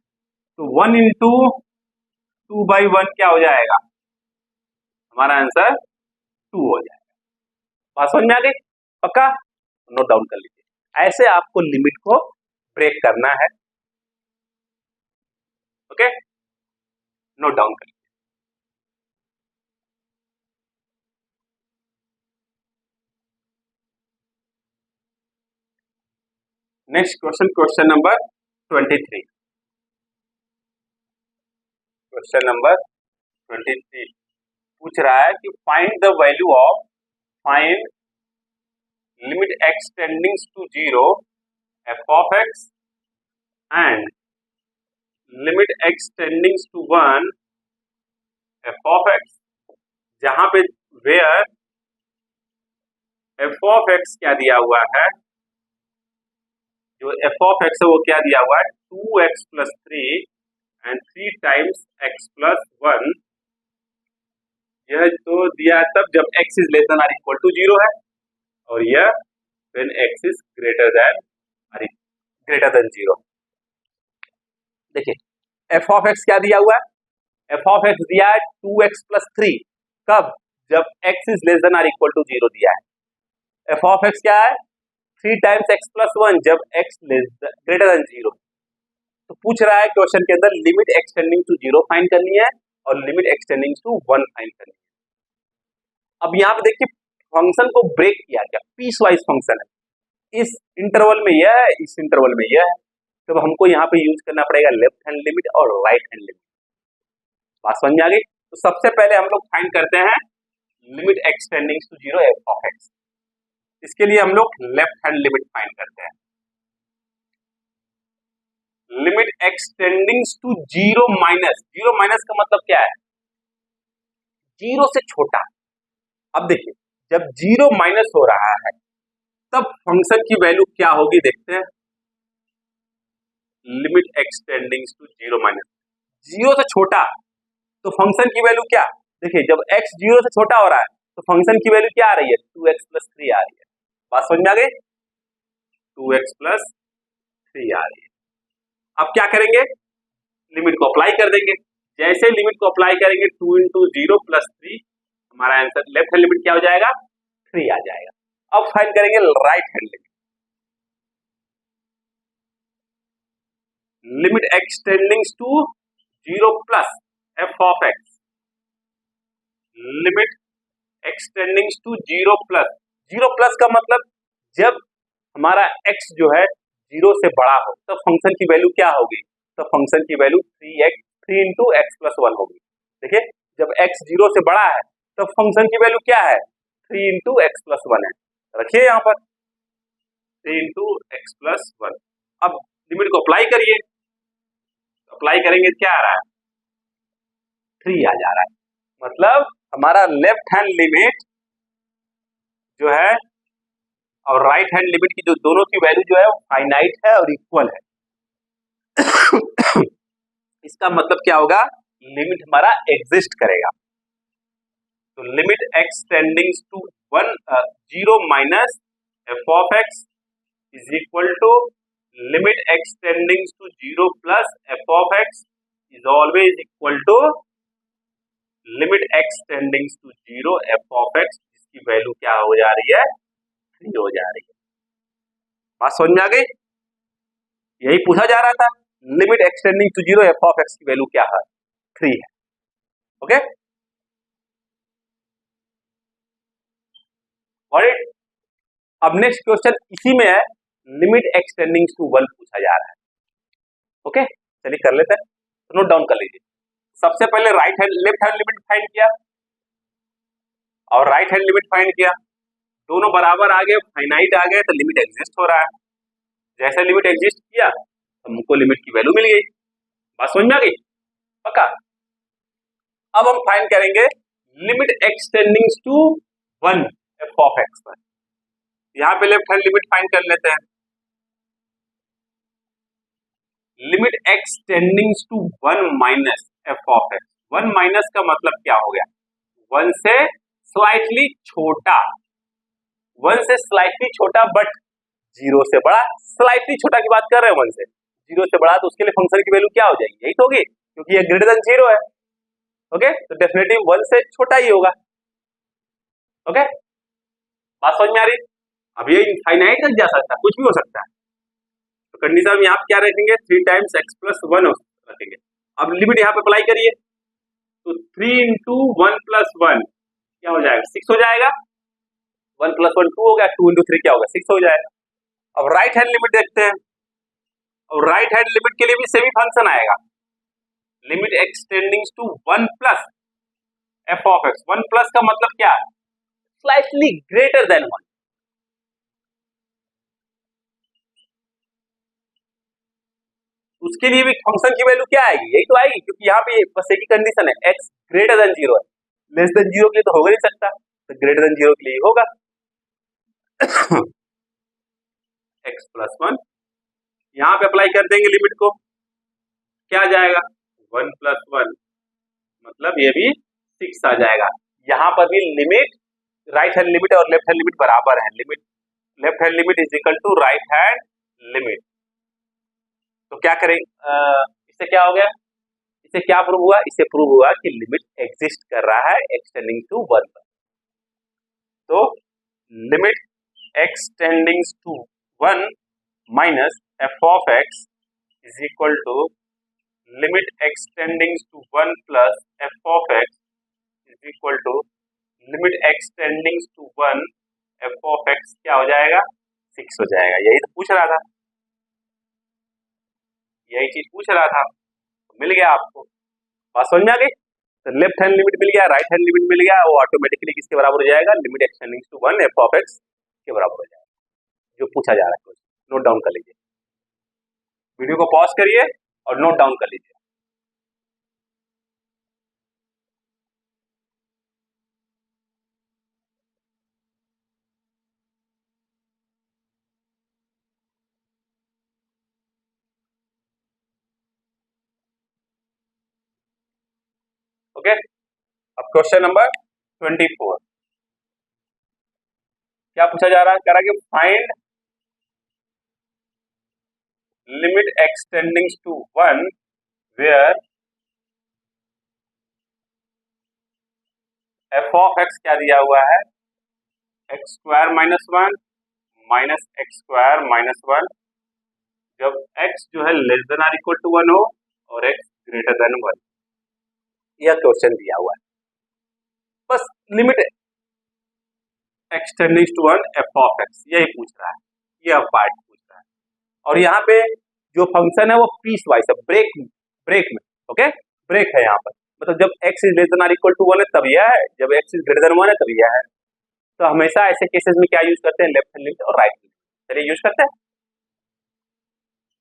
तो 1 इंटू 2 बाई 1 क्या हो जाएगा? हमारा आंसर 2 हो जाएगा। बात समझ में आ गई? पक्का? नोट डाउन कर लीजिए। ऐसे आपको लिमिट को ब्रेक करना है। ओके, नोट डाउन कर लीजिए। Next question, question number 23। Question number 23 पूछ रहा है कि find the value of, find limit x tendings to 0 f of x and limit x tendings to 1 f of x, जहां पे वेयर f of x क्या दिया हुआ है, जो f of x है वो क्या दिया हुआ है? 2x plus 3 and 3 times x plus 1, यह तो दिया है तब जब x is less than or equal to 0 है, और यह when x is greater than or greater than 0। देखिए f of x क्या दिया हुआ है? f of x दिया है 2x plus 3, कब? जब x is less than or equal to 0 दिया है। f of x क्या है? 3 टाइम्स x प्लस 1, जब x ग्रेटर देन 0। तो पूछ रहा है क्वेश्चन के अंदर limit x tending to 0 find करनी है और limit x tending to 1 find करनी है। अब यहाँ पे देखिए फंक्शन को ब्रेक किया गया, पीस वाइज फंक्शन है। इस इंटरवल में यह है, इस इंटरवल में यह है, तो हमको यहाँ पे यूज करना पड़ेगा लेफ्ट हैंड लिमिट और राइट हैंड लिमिट। बात समझ में आ गई? तो सबसे पहले हम लोग फाइंड करते हैं limit x tending to 0 f of x। इसके लिए हम लोग लेफ्ट हैंड लिमिट फाइंड करते हैं। Limit x tendings to 0 minus, 0 minus का मतलब क्या है? 0 से छोटा। अब देखिए जब 0 माइनस हो रहा है तब फंक्शन की वैल्यू क्या होगी, देखते हैं। Limit x tendings to 0 minus, 0 से छोटा, तो फंक्शन की वैल्यू क्या? देखिए जब x 0 से छोटा हो रहा है तो फंक्शन की वैल्यू क्या आ रही है? 2x प्लस 3 आ रही है। बात समझ में आ गई? 2x प्लस 3 आ रही है। अब क्या करेंगे? लिमिट को अप्लाई कर देंगे। जैसे लिमिट को अप्लाई करेंगे 2 इंटू 0 प्लस 3, हमारा आंसर लेफ्ट हैंड लिमिट क्या हो जाएगा? 3 आ जाएगा। अब फाइंड करेंगे right hand limit. Limit x tendings to 0 plus f of x, limit x tendings to 0 plus, 0 plus का मतलब जब हमारा x जो है 0 से बड़ा हो तो फंक्शन की वैल्यू क्या होगी? तो फंक्शन की वैल्यू 3 इंटू एक्स प्लस 1 होगी। देखिए जब x 0 से बड़ा है तो फंक्शन की वैल्यू क्या है? 3 इंटू एक्स प्लस 1 है। रखिए यहाँ पर 3 इंटू एक्स प्लस 1। अब लिमिट को अप्लाई करिए, अप्लाई करेंगे क्या आ रहा है? 3 आ जा रहा है। मतलब हमारा लेफ्ट हैंड लिमिट जो है और राइट हैंड लिमिट की जो दोनों की वैल्यू जो है वो फाइनाइट है और इक्वल है। इसका मतलब क्या होगा, लिमिट हमारा एग्जिस्ट करेगा। तो limit x tending to 0 minus f of x is equal to limit x tending to 0 plus f of x is always equal to limit x tending to 0 f of x, जिसकी value क्या हो जा रही है, 3 हो जा रही है। बात समझ में आ गई? यही पूछा जा रहा था, limit x tending to 0 f of x की वैल्यू क्या है, 3 है। ओके, और अब नेक्स्ट क्वेश्चन इसी में है, लिमिट एक्सटेंडिंग टू 1 पूछा जा रहा है। ओके, चलिए कर लेते हैं, तो नोट डाउन कर लीजिए। सबसे पहले लेफ्ट हैंड लिमिट फाइंड किया और राइट हैंड लिमिट फाइंड किया, दोनों बराबर आ गए, फाइनाइट आ गए, तो लिमिट एग्जिस्ट हो रहा है। जैसे लिमिट एग्जिस्ट किया तो हमको लिमिट की वैल्यू मिल गई। बात समझ में आ गई? पक्का? अब हम फाइंड करेंगे limit x tending to 1 f of x पर। यहां पे लेफ्ट हैंड लिमिट फाइंड कर लेते हैं। Limit x tending to 1 minus f of x. 1 minus का मतलब क्या हो गया, 1 से स्लाइटली छोटा, 1 से स्लाइटली छोटा बट 0 से बड़ा। स्लाइटली छोटा की बात कर रहे हैं, 1 से 0 से बड़ा, तो उसके लिए फंक्शन की वैल्यू क्या हो जाएगी, यही तो होगी, क्योंकि ये ग्रेटर देन 0 है। ओके, तो डेफिनेटली 1 से छोटा ही होगा। ओके, बात समझ में आ रही? अब ये इनफाइनाइट तक जा सकता है, कुछ भी हो सकता है। तो कंडीशन में आप क्या रखेंगे, 3 टाइम्स एक्स प्लस 1 रखेंगे। अब लिमिट यहाँ पे अप्लाई करिए, तो 3 इंटू 1 प्लस 1 क्या हो जाएगा, 6 हो जाएगा। 1 प्लस 1 2 हो गया, 2 इंटू 3 क्या होगा, 6 हो जाएगा। अब राइट हैंड लिमिट देखते हैं, और राइट हैंड लिमिट के लिए भी सेम ही फंक्शन आएगा, limit x tending to 1 plus f of x. 1 plus का मतलब क्या है, स्लाइटली ग्रेटर देन 1। उसके लिए भी फंक्शन की वैल्यू क्या आएगी, यही तो आएगी, क्योंकि यहाँ पे बस एक ही कंडीशन है, एक्स ग्रेटर देन 0 है, लेस देन 0 के लिए तो होगा नहीं सकता, तो ग्रेटर देन 0 के लिए होगा। एक्स प्लस 1 यहाँ पे अप्लाई कर देंगे लिमिट को, क्या आ जाएगा, 1 प्लस 1 मतलब ये भी 6 आ जाएगा। यहाँ पर भी लिमिट, राइट हैंड लिमिट और लेफ्ट हैंड लिमिट बराबर है, limit left hand limit is equal to right hand limit. तो क्या करें, इससे क्या हो गया, इससे क्या प्रूव हुआ, इससे प्रूव हुआ कि लिमिट एग्जिस्ट कर रहा है एक्सटेंडिंग टू 1 पर। तो limit x tending to 1 minus f of x is equal to limit x tending to 1 plus f of x is equal to limit x tending to 1 f of x क्या हो जाएगा, 6 हो जाएगा। यही तो पूछ रहा था, यही चीज पूछ रहा था, मिल गया आपको। बात समझ में आ गई? तो लेफ्ट हैंड लिमिट मिल गया, राइट हैंड लिमिट मिल गया, वो ऑटोमेटिकली किसके बराबर हो जाएगा, limit x tending to 1 f of x के बराबर हो जाएगा, जो पूछा जा रहा है। नोट डाउन कर लीजिए, वीडियो को पॉज करिए और नोट डाउन कर लीजिए। ओके, अब क्वेश्चन नंबर 24 क्या पूछा जा रहा है, कह रहा है कि find limit x tending to 1 where f of x क्या दिया हुआ है, x square minus 1 minus x square minus 1, जब x जो है less than or equal to 1 हो और x ग्रेटर देन 1। यह क्वेश्चन दिया हुआ है, बस limit x tending to 1 f of x यही पूछ रहा है, यह पार्ट पूछ रहा है। और यहाँ पे जो फंक्शन है वो पीस वाइज है, ब्रेक में। ओके, ब्रेक है यहाँ पर, मतलब जब x is less than or equal to 1 है तब यह है, जब x इज ग्रेटर देन 1 है तब यह है। तो हमेशा ऐसे केसेस में क्या यूज करते हैं, लेफ्ट हैंड लिमिट और राइट हैंड। चलिए यूज करते हैं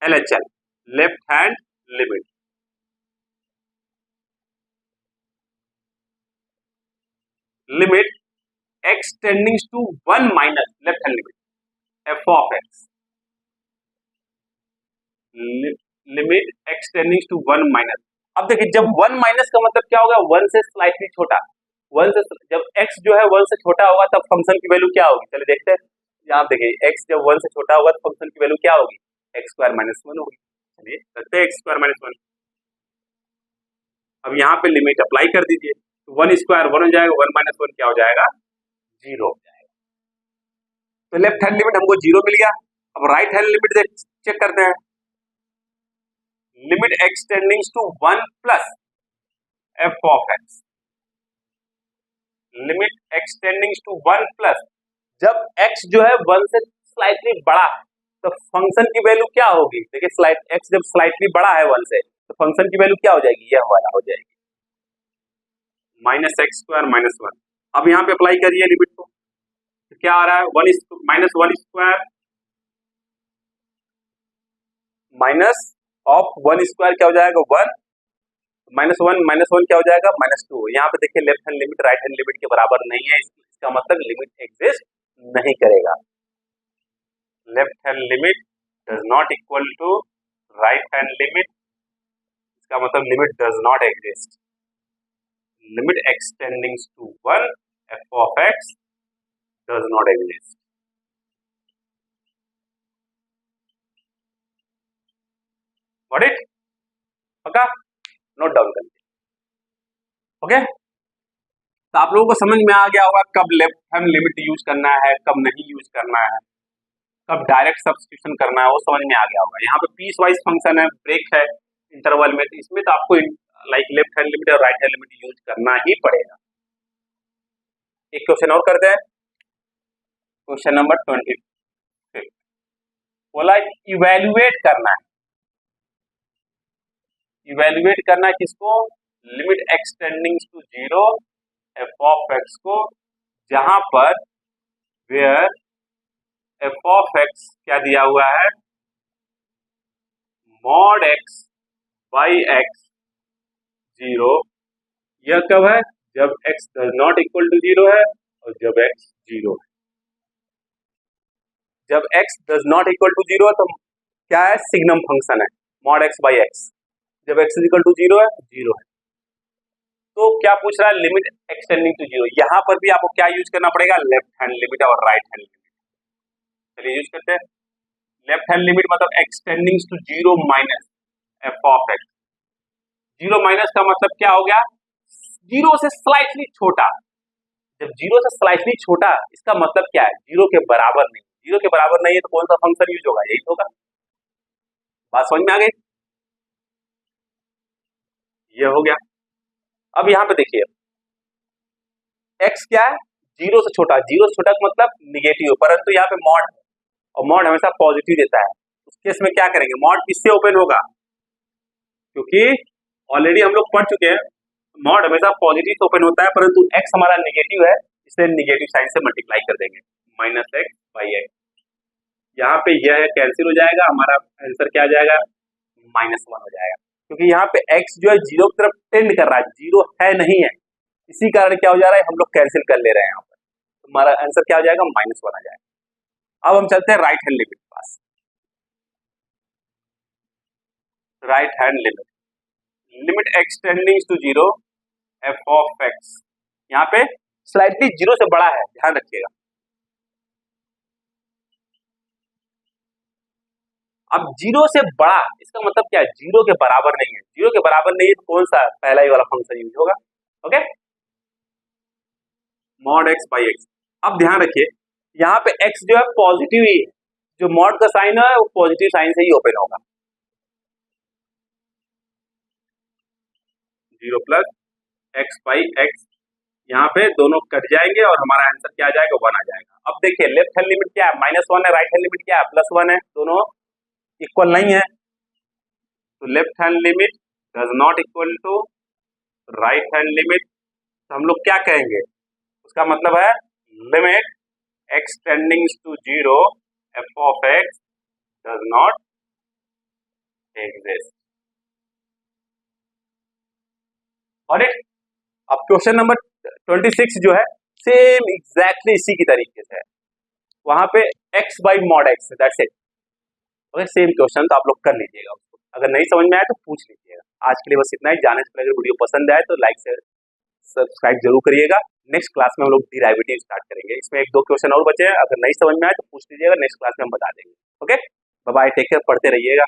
LHL, left hand limit. Limit x tending to 1 minus left hand limit, f of x, limit x tending to one minus. अब देखिए जब वन माइनस का मतलब क्या होगा, वन से स्लाइटली छोटा, वन से जब x जो है वन से छोटा होगा तब फंक्शन की वैल्यू क्या होगी, चलिए देखते हैं। यहाँ देखिए x जब वन से छोटा होगा तो फंक्शन की वैल्यू क्या होगी, एक्स स्क्वायर माइनस वन होगी। चलिए करते हैं एक्स स्क्वायर माइनस वन। अब यहाँ पे लिमिट अप्लाई कर दीजिए, तो वन स्क्वायर वन हो जाएगा, वन माइनस वन क्या हो जाएगा, जीरो हो जाएगा। तो लेफ्ट हैंड लिमिट हमको जीरो मिल गया। अब राइट हैंड लिमिट चेक करते हैं, limit x tending to one plus f of x, limit x tending to one plus, जब x जो है वन से स्लाइटली बड़ा है तो फंक्शन की वैल्यू क्या होगी, देखिए x जब स्लाइटली बड़ा है वन से तो फंक्शन की वैल्यू क्या हो जाएगी, यह वाला हो जाएगी minus x square minus one. अब यहाँ पे अप्लाई करिए लिमिट को, तो क्या आ रहा है, one minus one square minus of one square क्या हो जाएगा, वन माइनस वन क्या हो जाएगा, माइनस टू। यहाँ पे देखिए left hand limit right hand limit के बराबर नहीं है, इसका मतलब लिमिट एग्जिस्ट नहीं करेगा। Left hand limit does not equal to right hand limit, इसका मतलब limit does not exist. Limit x tending to one f of x does not exist. Got it, पक्का, नोट डाउन कर लीजिए। Okay, तो आप लोगों को समझ में आ गया होगा कब लेफ्ट हैंड लिमिट यूज करना है, कब नहीं यूज करना है, कब डायरेक्ट सब्स्टिट्यूशन करना है, वो समझ में आ गया होगा। यहाँ पे पीस वाइज फंक्शन है, ब्रेक है इंटरवल में, तो इसमें तो आपको लाइक लेफ्ट हैंड लिमिट और राइट हैंड लिमिट यूज करना ही पड़ेगा। एक क्वेश्चन और करते हैं, क्वेश्चन नंबर 26 बोला इवेल्युएट करना है, इवेल्युएट करना है किसको, limit x tending to zero f of x को, जहां पर वेयर एफ ऑफ एक्स क्या दिया हुआ है, mod x by x zero. यह कब है, जब x does not equal to zero है और जब एक्स जीरो है। जब x does not equal to zero है तो क्या है, सिग्नम फंक्शन है मॉड एक्स बाई एक्स, जब x is equal to zero है, जीरो है। तो क्या पूछ रहा है, लिमिट एक्सटेंडिंग टू जीरो, यहां पर भी आपको क्या यूज करना पड़ेगा, लेफ्ट हैंड लिमिट और राइट हैंड लिमिट। चलिए यूज करते हैं, लेफ्ट हैंड लिमिट मतलब x tending to zero minus f of x. Zero minus का मतलब क्या हो गया, जीरो से स्लाइटली छोटा। जब जीरो से स्लाइटली छोटा इसका मतलब क्या है, जीरो के बराबर नहीं। जीरो के बराबर नहीं है तो कौन सा फंक्शन यूज होगा, यही होगा। बात समझ में आ गई, ये हो गया। अब यहाँ पे देखिए x क्या है, जीरो से छोटा, जीरो से छोटा का मतलब निगेटिव, परंतु यहाँ पे मॉड है और मॉड हमेशा पॉजिटिव देता है। उस केस में क्या करेंगे, मॉड किससे ओपन होगा, क्योंकि ऑलरेडी हम लोग पढ़ चुके हैं मॉड हमेशा पॉजिटिव से ओपन होता है, परंतु x हमारा निगेटिव है, इसे निगेटिव साइन से मल्टीप्लाई कर देंगे, माइनस एक्स बाई एक्स। यहाँ पे यह कैंसिल हो जाएगा, हमारा आंसर क्या आ जाएगा, माइनस वन हो जाएगा, क्योंकि यहाँ पे x जो है जीरो की तरफ टेंड कर रहा है, जीरो है नहीं है, इसी कारण क्या हो जा रहा है, हम लोग कैंसिल कर ले रहे हैं यहाँ पर, तो हमारा आंसर क्या हो जाएगा, माइनस वन आ जाएगा। अब हम चलते हैं राइट हैंड लिमिट के पास। Right hand limit, limit x tending to zero f of x, यहाँ पे स्लाइटली जीरो से बड़ा है, ध्यान रखिएगा। अब जीरो से बड़ा इसका मतलब क्या है, जीरो के बराबर नहीं है, जीरो के बराबर नहीं है तो कौन सा पहला ही वाला फंक्शन यूज होगा। Okay, mod x by x. अब ध्यान रखिए यहाँ पे x जो है पॉजिटिव ही है, जो मॉड का साइन है वो पॉजिटिव साइन से ही ओपन होगा, zero plus x by x, यहाँ पे दोनों कट जाएंगे और हमारा आंसर क्या आ जाएगा, वन आ जाएगा। अब देखिए लेफ्ट हैंड लिमिट क्या है, माइनस वन है, राइट हैंड लिमिट क्या है, प्लस वन है, दोनों इक्वल नहीं है, तो left hand limit does not equal to right hand limit, तो हम लोग क्या कहेंगे, उसका मतलब है limit x tending to zero f of x does not exist. और अब क्वेश्चन नंबर 26 जो है सेम एग्जैक्टली इसी की तरीके से है, वहां पे x by mod x, that's it. Okay, same question तो आप लोग कर लीजिएगा उसको, अगर नहीं समझ में आए तो पूछ लीजिएगा। आज के लिए बस इतना ही। जाने से पहले अगर वीडियो पसंद आए तो लाइक शेयर सब्सक्राइब जरूर करिएगा। नेक्स्ट क्लास में हम लोग डिराइवेटिव स्टार्ट करेंगे। इसमें एक दो क्वेश्चन और बचे हैं, अगर नहीं समझ में आए तो पूछ लीजिएगा, नेक्स्ट क्लास में हम बता देंगे। Okay, bye bye, take care, पढ़ते रहिएगा।